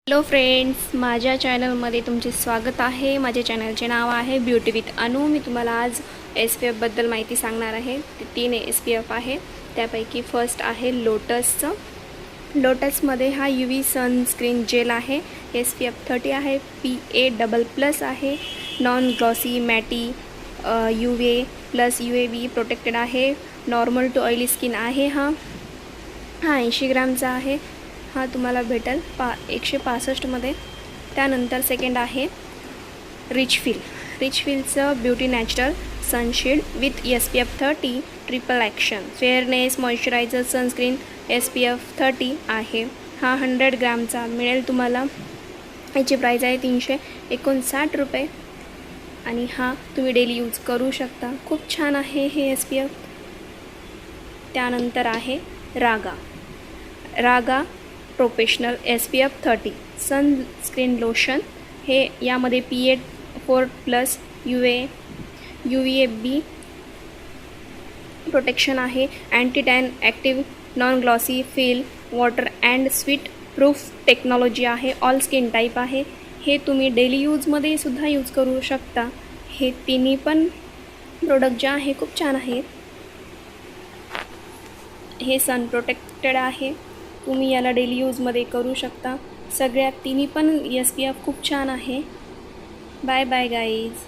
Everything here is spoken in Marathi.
हॅलो फ्रेंड्स, माझ्या चॅनलमध्ये तुमचे स्वागत आहे। माझ्या चॅनलचे नाव आहे ब्युटी विथ अनु। मी तुम्हाला आज SPF बद्दल माहिती सांगणार आहे। ते 3 SPF आहे, त्यापैकी फर्स्ट आहे लोटसचं। लोटसमध्ये हा UV सनस्क्रीन जेल आहे, SPF 30 आहे, PA++ आहे, non glossy matte UVA plus UAB protected आहे, नॉर्मल टू ऑइली स्किन आहे। हा 80 ग्रामचा आहे। हा तुम्हाला भेटेल 165 मध्ये। त्यानंतर सेकंड आहे रिचफिलचं beauty natural sunshield with SPF 30 triple action fairness moisturizer sunscreen SPF 30 आहे। हा 100 ग्रामचा मिळेल तुम्हाला। याची प्राईस आहे 359 रुपये आणि हा तुम्ही डेली यूज करू शकता। खूप छान आहे हे SPF। त्यानंतर आहे Raaga professional SPF 30 sunscreen lotion. हे यामध्ये PA++ UVB प्रोटेक्शन आहे, anti tan active non glossy feel water and sweat proof technology आहे। ऑल स्किन टाईप आहे। हे तुम्ही डेली यूजमध्ये सुद्धा यूज करू शकता। हे तिन्ही पण प्रोडक्ट जे आहे खूप छान आहेत। हे सन प्रोटेक्टेड आहे, तुम्ही याला डेली यूजमध्ये करू शकता। सगळ्यात तिन्ही पण SPF खूप छान आहे। Bye bye guys.